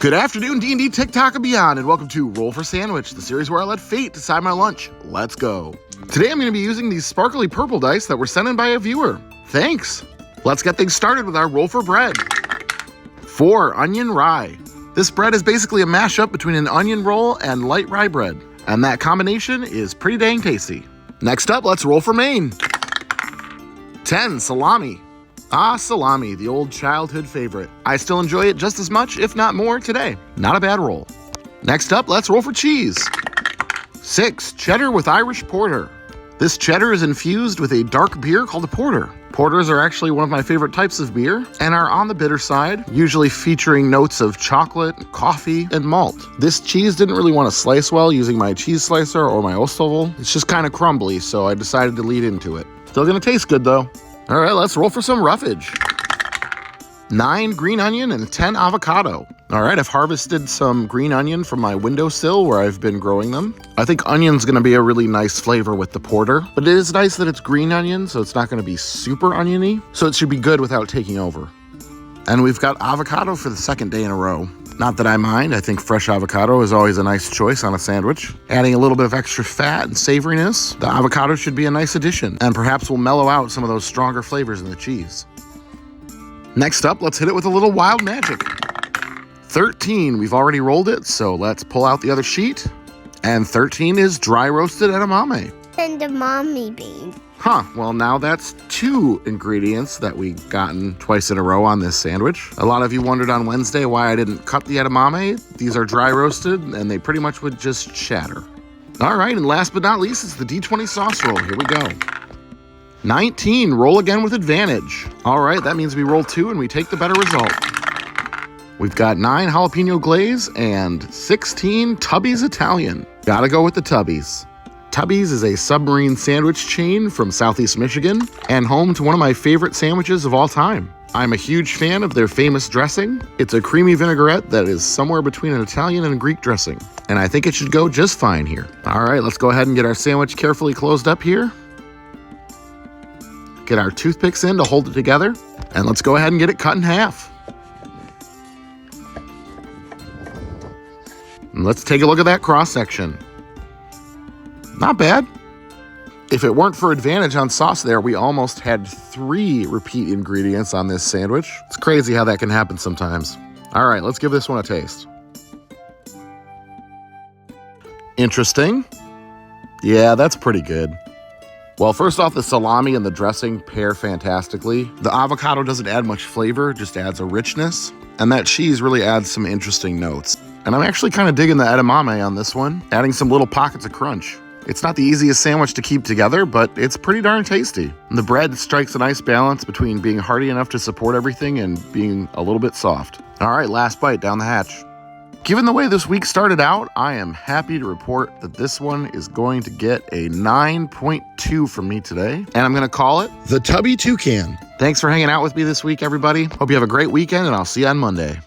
Good afternoon, D&D, TikTok, and beyond, and welcome to Roll for Sandwich, the series where I let fate decide my lunch. Let's go. Today I'm going to be using these sparkly purple dice that were sent in by a viewer. Thanks. Let's get things started with our roll for bread. 4 onion rye. This bread is basically a mashup between an onion roll and light rye bread, and that combination is pretty dang tasty. Next up, let's roll for main. 10 salami. Ah, salami, the old childhood favorite. I still enjoy it just as much, if not more, today. Not a bad roll. Next up, let's roll for cheese. 6 cheddar with Irish porter. This cheddar is infused with a dark beer called a porter. Porters are actually one of my favorite types of beer and are on the bitter side, usually featuring notes of chocolate, coffee, and malt. This cheese didn't really want to slice well using my cheese slicer or my Ostovel. It's just kind of crumbly, so I decided to lead into it. Still gonna taste good though. All right, let's roll for some roughage. 9 green onion and 10 avocado. All right, I've harvested some green onion from my windowsill where I've been growing them. I think onion's gonna be a really nice flavor with the porter, but it is nice that it's green onion, so it's not gonna be super oniony, so it should be good without taking over. And we've got avocado for the second day in a row. Not that I mind, I think fresh avocado is always a nice choice on a sandwich. Adding a little bit of extra fat and savoriness, the avocado should be a nice addition, and perhaps will mellow out some of those stronger flavors in the cheese. Next up, let's hit it with a little wild magic. 13, we've already rolled it, so let's pull out the other sheet. And 13 is dry roasted edamame. And the mommy bean. Huh, well now that's 2 ingredients that we gotten twice in a row on this sandwich. A lot of you wondered on Wednesday why I didn't cut the edamame. These are dry roasted and they pretty much would just shatter. All right, and last but not least, it's the D20 sauce roll. Here we go. 19, roll again with advantage. All right, that means we roll 2 and we take the better result. We've got 9 jalapeno glaze and 16 Tubby's Italian. Gotta go with the Tubby's. Tubby's is a submarine sandwich chain from Southeast Michigan and home to one of my favorite sandwiches of all time. I'm a huge fan of their famous dressing. It's a creamy vinaigrette that is somewhere between an Italian and a Greek dressing, and I think it should go just fine here. All right, let's go ahead and get our sandwich carefully closed up here. Get our toothpicks in to hold it together, and let's go ahead and get it cut in half. And let's take a look at that cross section. Not bad. If it weren't for advantage on sauce there, we almost had 3 repeat ingredients on this sandwich. It's crazy how that can happen sometimes. All right, let's give this one a taste. Interesting. Yeah, that's pretty good. Well, first off, the salami and the dressing pair fantastically. The avocado doesn't add much flavor, just adds a richness. And that cheese really adds some interesting notes. And I'm actually kind of digging the edamame on this one, adding some little pockets of crunch. It's not the easiest sandwich to keep together, but it's pretty darn tasty. The bread strikes a nice balance between being hearty enough to support everything and being a little bit soft. All right, last bite down the hatch. Given the way this week started out, I am happy to report that this one is going to get a 9.2 from me today, and I'm gonna call it the Tubby Toucan. Thanks for hanging out with me this week, everybody. Hope you have a great weekend, and I'll see you on Monday.